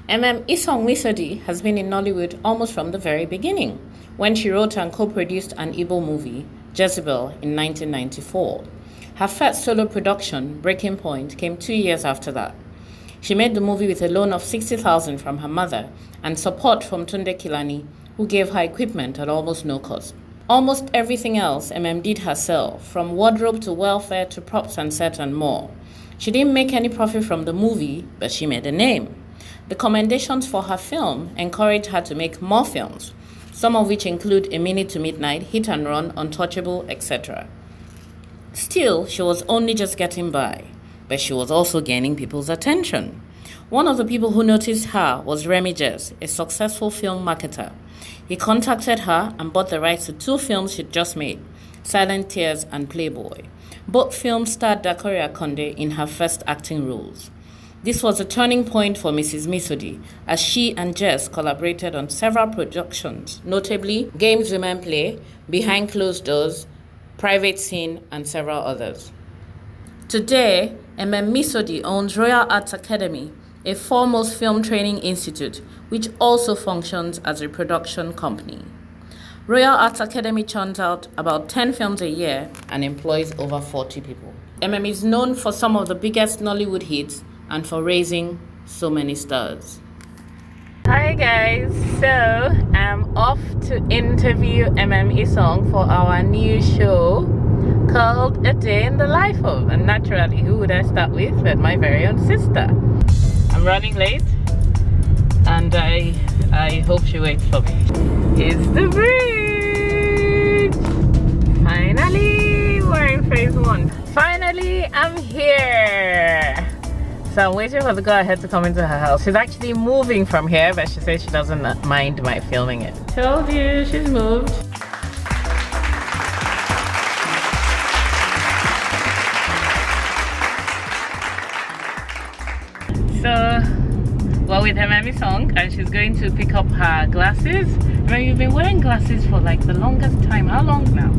Emem Isong has been in Nollywood almost from the very beginning, when she wrote and co-produced an Igbo movie, Jezebel, in 1994. Her first solo production, Breaking Point, came 2 years after that. She made the movie with a loan of 60,000 from her mother and support from Tunde Kilani, who gave her equipment at almost no cost. Almost everything else Emem did herself, from wardrobe to welfare to props and set and more. She didn't make any profit from the movie, but she made a name. The commendations for her film encouraged her to make more films, some of which include A Minute to Midnight, Hit and Run, Untouchable, etc. Still, she was only just getting by, but she was also gaining people's attention. One of the people who noticed her was Remy Jess, a successful film marketer. He contacted her and bought the rights to 2 films she'd just made, Silent Tears and Playboy. Both films starred Dakori Akonde in her first acting roles. This was a turning point for Mrs. Misodi, as she and Jess collaborated on several productions, notably Games Women Play, Behind Closed Doors, Private Scene, and several others. Today, Emem Misodi owns Royal Arts Academy, a foremost film training institute, which also functions as a production company. Royal Arts Academy churns out about 10 films a year and employs over 40 people. Emem is known for some of the biggest Nollywood hits and for raising so many stars. Hi guys, so I'm off to interview Emem Isong for our new show called A Day in the Life of, and naturally, who would I start with but my very own sister. I'm running late and I hope she waits for me. It's the bridge! Finally, we're in phase 1. Finally, I'm here! So I'm waiting for the girl ahead to come into her house. She's actually moving from here, but she says she doesn't mind my filming it. Told you, she's moved. So we're with Emem Isong and she's going to pick up her glasses. I mean, you've been wearing glasses for like the longest time. How long now?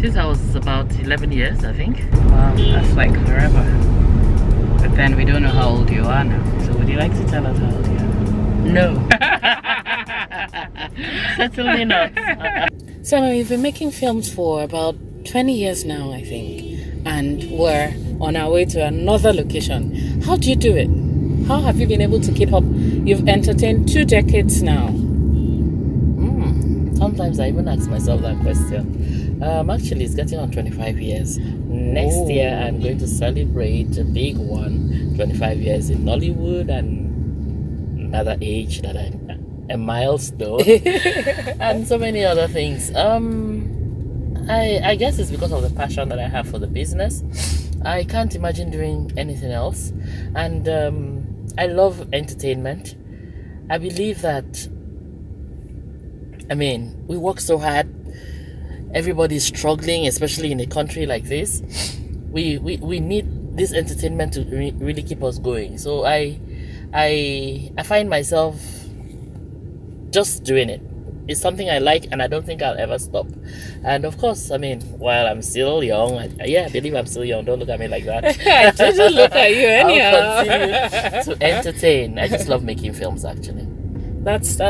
Since I was about 11 years, I think. Wow, that's like forever. But then we don't know how old you are now. So would you like to tell us how old you are? No. Certainly not. So you've been making films for about 20 years now, I think. And we're on our way to another location. How do you do it? How have you been able to keep up? You've entertained 2 decades now. Sometimes I even ask myself that question. Actually, it's getting on 25 years. Next year, I'm going to celebrate a big one, 25 years in Nollywood, and another age that I'm a milestone, and so many other things. I guess it's because of the passion that I have for the business. I can't imagine doing anything else, and I love entertainment. I believe that, we work so hard. Everybody's struggling, especially in a country like this. We need this entertainment to really keep us going. So I find myself just doing it. It's something I like, and I don't think I'll ever stop. And of course, while I'm still young, I believe I'm still young. Don't look at me like that. I just look at you anyhow. I'll continue to entertain. I just love making films, actually. That's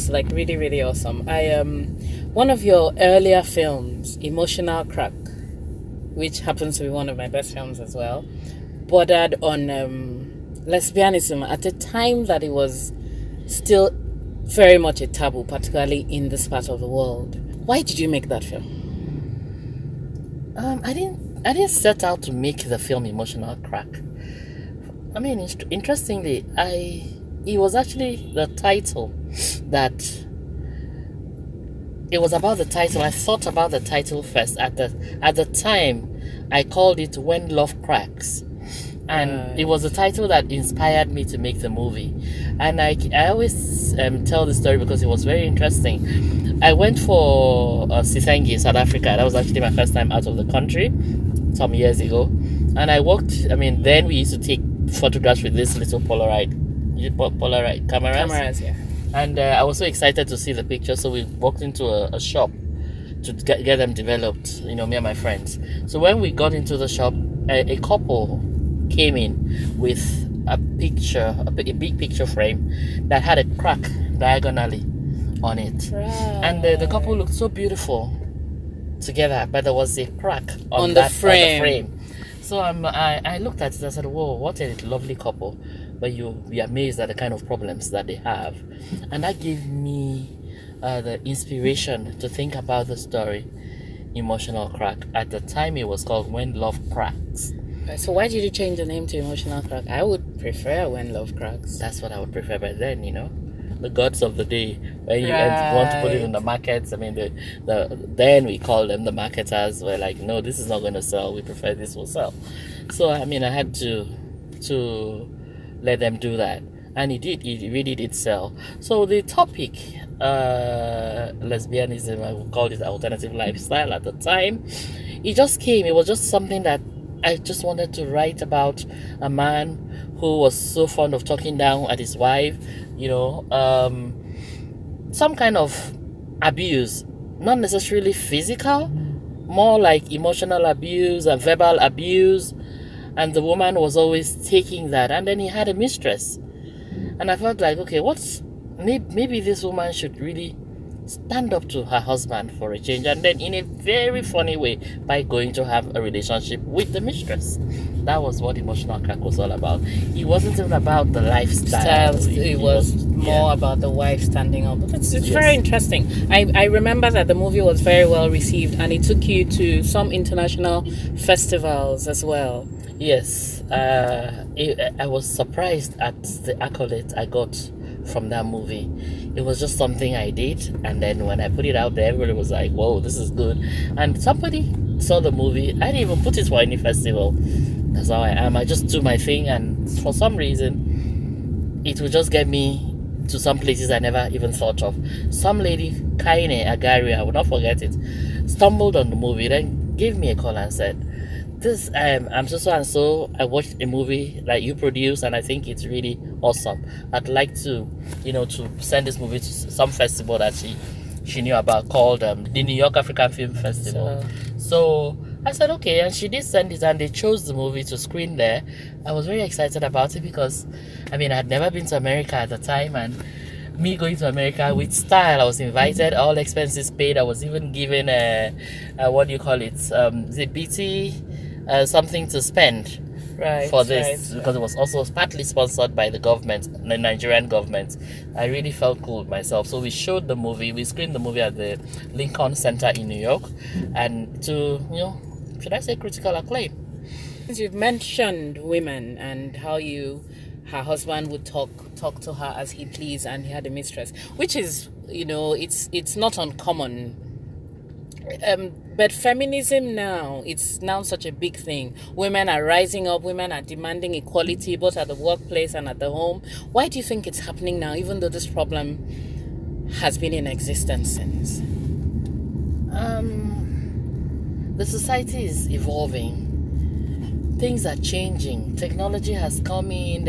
like really, really awesome. One of your earlier films, Emotional Crack, which happens to be one of my best films as well, bordered on lesbianism at a time that it was still very much a taboo, particularly in this part of the world. Why did you make that film? I didn't set out to make the film Emotional Crack. Interestingly, it was actually the title that. It was about the title. I thought about the title first. At the time, I called it When Love Cracks. And it was a title that inspired me to make the movie. And I always tell the story because it was very interesting. I went for Sisangi, South Africa. That was actually my first time out of the country some years ago. And I walked, then we used to take photographs with this little Polaroid cameras. Cameras, yeah. And I was so excited to see the picture, so we walked into a shop to get them developed, me and my friends. So when we got into the shop, a couple came in with a picture, a big picture frame that had a crack diagonally on it, and the couple looked so beautiful together, but there was a crack on the on the frame. frame. So I looked at it. I said, "Whoa, what a lovely couple!" But you'll be amazed at the kind of problems that they have, and that gave me the inspiration to think about the story, Emotional Crack. At the time, it was called When Love Cracks. So why did you change the name to Emotional Crack? I would prefer When Love Cracks. That's what I would prefer. But then, the gods of the day, when you want to put it in the markets, I mean, then we call them the marketers. We're like, no, this is not going to sell. We prefer this will sell. So I mean, I had to let them do that, and it did. It really did sell. So the topic, lesbianism, I would call it alternative lifestyle at the time. It just came. It was just something that I just wanted to write about a man who was so fond of talking down at his wife, some kind of abuse, not necessarily physical, more like emotional abuse and verbal abuse. And the woman was always taking that. And then he had a mistress. And I felt like, okay, maybe this woman should really stand up to her husband for a change, and then in a very funny way by going to have a relationship with the mistress. That was what Emotional Crack was all about. It wasn't even about the lifestyle. It was more about the wife standing up. It's very interesting. I remember that the movie was very well received, and it took you to some international festivals as well. Yes, I was surprised at the accolades I got from that movie. It was just something I did, and then when I put it out there, everybody was like, whoa, this is good. And somebody saw the movie. I didn't even put it for any festival. That's how I am. I just do my thing, and for some reason it would just get me to some places I never even thought of. Some lady, Kaine Agari, I will not forget it, stumbled on the movie, then gave me a call and said, this I'm so and so, I watched a movie that you produced and I think it's really awesome. I'd like to to send this movie to some festival that she knew about, called the New York African Film Festival. So I said okay, and she did send it, and they chose the movie to screen there. I was very excited about it because I mean, I'd never been to America at the time, and me going to America with style. I was invited, all expenses paid. I was even given a what do you call it, the BT something to spend for this, because it was also partly sponsored by the government, the Nigerian government. I really felt cool myself. So we showed the movie, we screened the movie at the Lincoln Center in New York, and to should I say critical acclaim. You've mentioned women and how her husband would talk to her as he pleased, and he had a mistress, which is it's not uncommon. But feminism now, it's now such a big thing. Women are rising up, women are demanding equality both at the workplace and at the home. Why do you think it's happening now, even though this problem has been in existence since? The society is evolving. Things are changing. Technology has come in.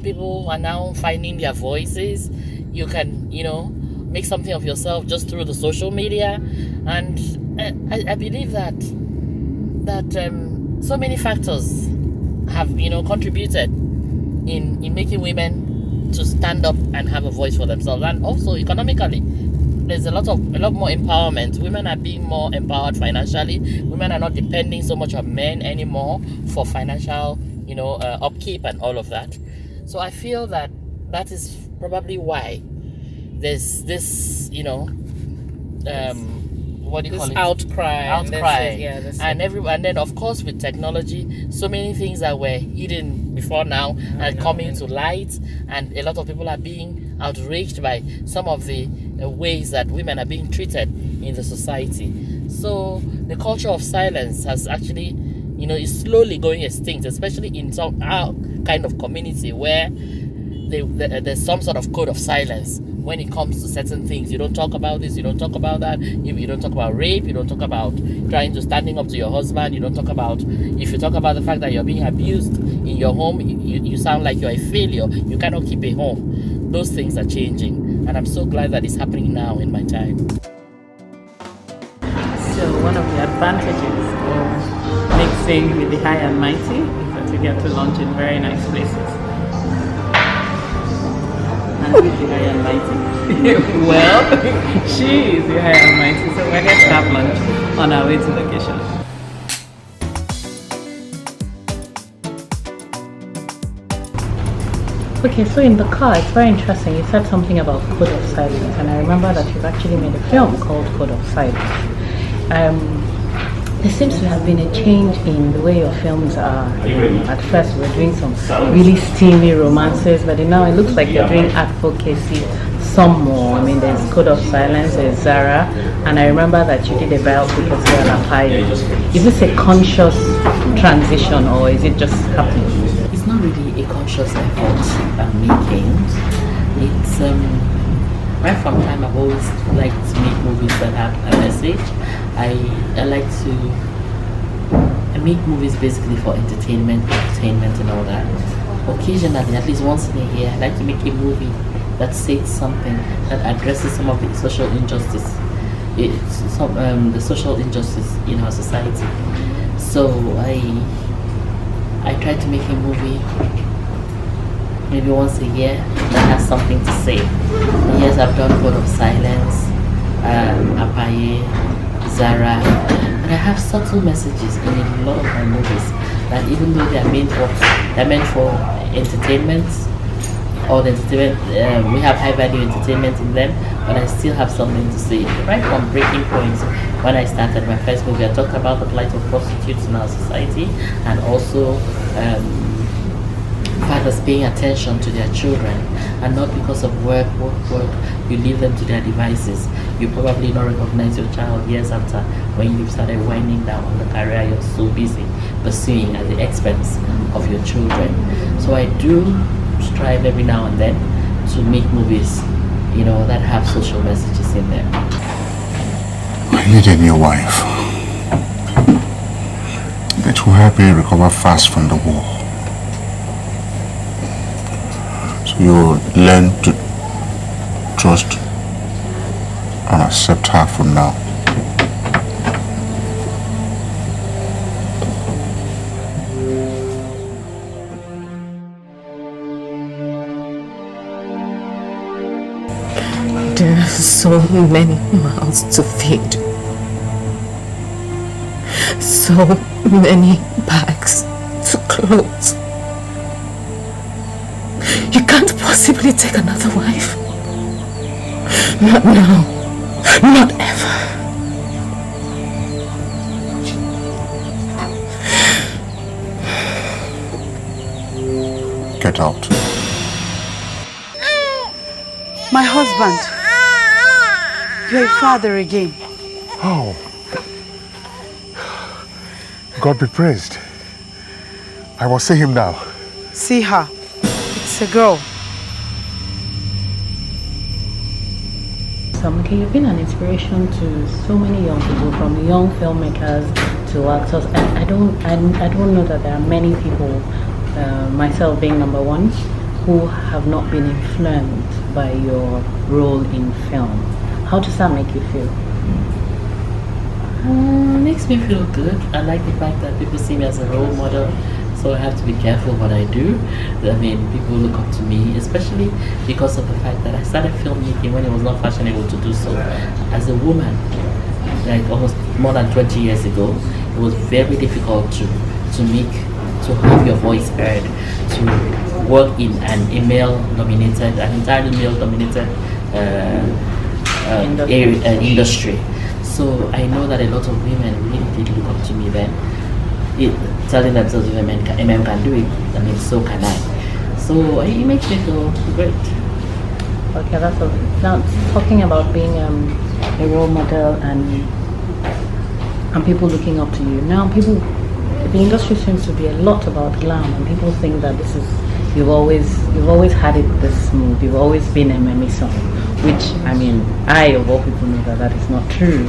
People are now finding their voices. You can, make something of yourself just through the social media, and I believe that so many factors have contributed in making women to stand up and have a voice for themselves, and also economically. There's a lot more empowerment. Women are being more empowered financially. Women are not depending so much on men anymore for financial, upkeep and all of that. So I feel that is probably why there's this, what do you call it? Outcry. And then of course with technology, so many things that were hidden before now are coming to light, and a lot of people are being outraged by some of the ways that women are being treated in the society. So the culture of silence has actually, is slowly going extinct, especially in our kind of community where there's some sort of code of silence when it comes to certain things. You don't talk about this, you don't talk about that. You don't talk about rape, you don't talk about standing up to your husband, you don't talk about, if you talk about the fact that you're being abused in your home, you sound like you're a failure, you cannot keep a home. Those things are changing, and I'm so glad that it's happening now in my time. So one of the advantages of mixing with the high and mighty is that you get to launch in very nice places. And who is the high and mighty? Well, she is the high and mighty, so we're going to have lunch on our way to location. Okay, so in the car, it's very interesting. You said something about Code of Silence, and I remember that you've actually made a film called Code of Silence. There seems to have been a change in the way your films are. At first, we were doing some really steamy romances, but now it looks like you're doing advocacy some more. I mean, there's Code of Silence, there's Zara, and I remember that you did a biopic as well, Apaye. Is this a conscious transition, or is it just happening? It's not really a conscious effort I'm making. It's right from time I've always liked to make movies that have a message. I like to make movies basically for entertainment and all that. Occasionally, at least once in a year, I like to make a movie that says something that addresses some of the social injustice, the social injustice in our society. So I try to make a movie maybe once a year that has something to say. Yes, I've done Code of Silence, Apaye, Zara, and I have subtle messages in a lot of my movies that even though they're meant for entertainment, or the entertainment, we have high value entertainment in them, but I still have something to say. Right from Breaking Points, when I started my first movie, I talked about the plight of prostitutes in our society, and also fathers paying attention to their children, and not because of work, you leave them to their devices. You probably not recognize your child years after, when you've started winding down on the career you're so busy pursuing at the expense of your children. So I do strive every now and then to make movies, that have social messages in them. I need a new wife. It will help me recover fast from the war. So you learn to trust and accept her from now. There are so many mouths to feed. So many bags to close. You can't possibly take another wife. Not now. Not ever. Get out. My husband. You're a father again. Oh. God be praised. I will see him now. See her. It's a girl. Okay, you've been an inspiration to so many young people, from young filmmakers to actors, and I don't know that there are many people, myself being number one, who have not been influenced by your role in film. How does that make you feel? Makes me feel good. I like the fact that people see me as a role model, so I have to be careful what I do. I mean, people look up to me, especially because of the fact that I started filmmaking when it was not fashionable to do so. As a woman, like almost more than 20 years ago, it was very difficult to have your voice heard, to work in an entirely male-dominated industry. So I know that a lot of women really did look up to me then, telling themselves, if Emem can do it, I mean, so can I. So it makes me feel great. Okay, that's all. Now, talking about being a role model and people looking up to you. Now, the industry seems to be a lot about glam, and people think that this is you've always had it this smooth. You've always been Emem Isong, which, I mean, I of all people know that is not true,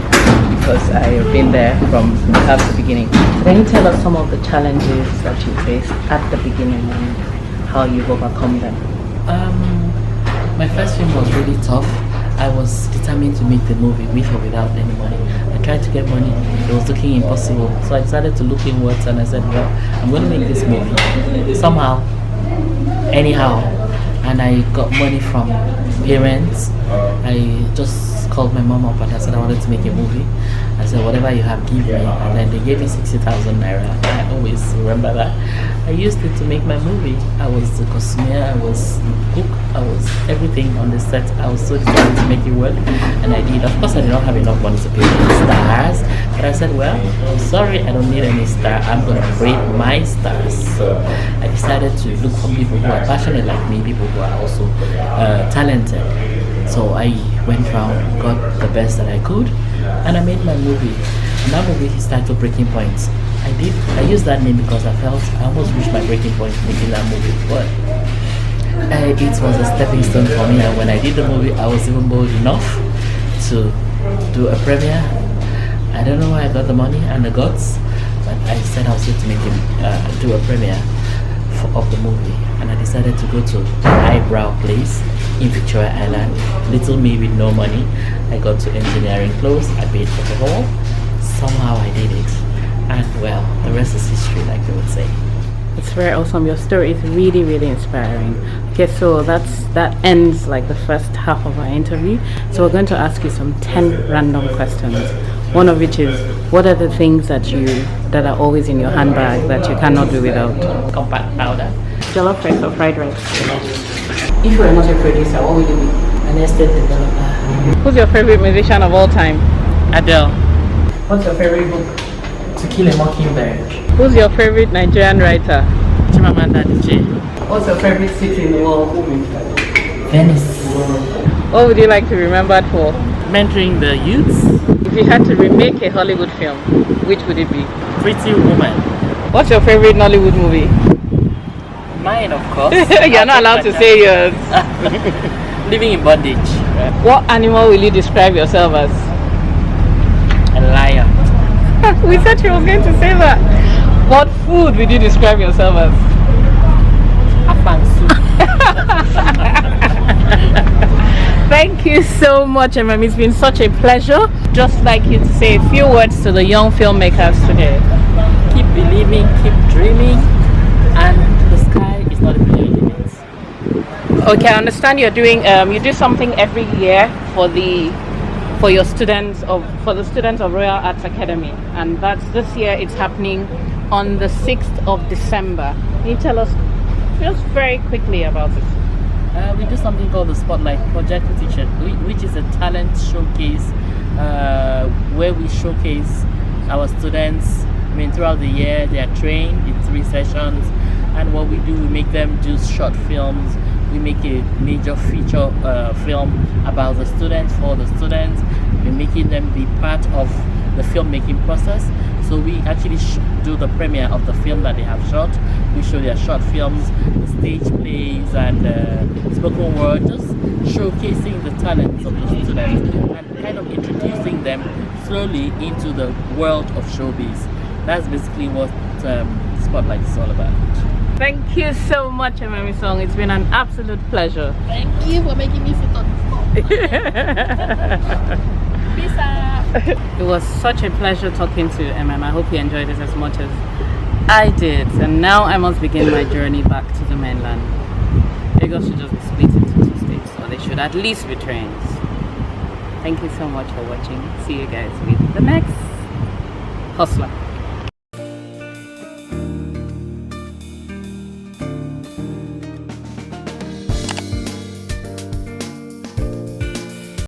because I have been there from the beginning. Can you tell us some of the challenges that you faced at the beginning and how you've overcome them? My first film was really tough. I was determined to make the movie with or without any money. I tried to get money, it was looking impossible. So I decided to look inwards and I said, well, I'm going to make this movie somehow, anyhow. and I got money from parents. I just called my mom up and I said I wanted to make a movie. I said, whatever you have, give me. And then they gave me 60,000 naira. I always remember that. I used it to make my movie. I was the costumier, I was the cook, I was everything on the set. I was so determined to make it work, and I did. Of course, I did not have enough money to pay for the stars, but I said, well, I'm sorry, I don't need any star. I'm going to create my stars. So I decided to look for people who are passionate like me, people who are also talented. So I went around, got the best that I could, and I made my movie. And that movie is titled Breaking Points. I used that name because I felt I almost reached my breaking point making that movie, but it was a stepping stone for me. And when I did the movie, I was even bold enough to do a premiere. I don't know where I got the money and the guts, but I said I was going to make him do a premiere of the movie, and I decided to go to an eyebrow place in Victoria Island. Little me with no money, I got to engineering clothes. I paid for the hall. Somehow I did it. And well, the rest is history, like they would say. It's very awesome. Your story is really, really inspiring. Okay, so that ends like the first half of our interview. So we're going to ask you some 10 random questions. One of which is, what are the things that are always in your handbag that you cannot do without? Compact powder. Jollof rice or fried rice? If you were not a producer, what would you be? An estate developer. Who's your favorite musician of all time? Adele. What's your favorite book? To Kill a Mockingbird. Who's your favorite Nigerian writer? Chimamanda Adichie. What's your favorite city in the world? Venice. What would you like to be remembered for? Mentoring the youths. If you had to remake a Hollywood film, which would it be? Pretty Woman. What's your favorite Nollywood movie? Mine, of course. You're not allowed to say yours. Living in bondage. What animal will you describe yourself as? A liar. We said she was going to say that. What food would you describe yourself as? Afang soup. Thank you so much, Emem. It's been such a pleasure. Just like you to say a few words to the young filmmakers today. Keep believing, keep dreaming, and the sky is not a million limits. Okay, I understand you're doing you do something every year for the students of Royal Arts Academy, and that's this year. It's happening on the 6th of December. Can you tell us just very quickly about it? We do something called the Spotlight Project, which is a talent showcase where we showcase our students. I mean, throughout the year, they are trained in 3 sessions, and what we do, we make them do short films. We make a major feature film about the students, for the students. We're making them be part of the filmmaking process. So we actually do the premiere of the film that they have shot. We show their short films, the stage plays, and spoken word, just showcasing the talents of the students and kind of introducing them slowly into the world of showbiz. That's basically what Spotlight is all about. Thank you so much, Emem Isong. It's been an absolute pleasure. Thank you for making me sit on the floor. Peace out. It was such a pleasure talking to Emem. I hope you enjoyed it as much as I did. And now I must begin my journey back to the mainland. Lagos should just be split into 2 states, or they should at least be trains. Thank you so much for watching. See you guys with the next Hustler.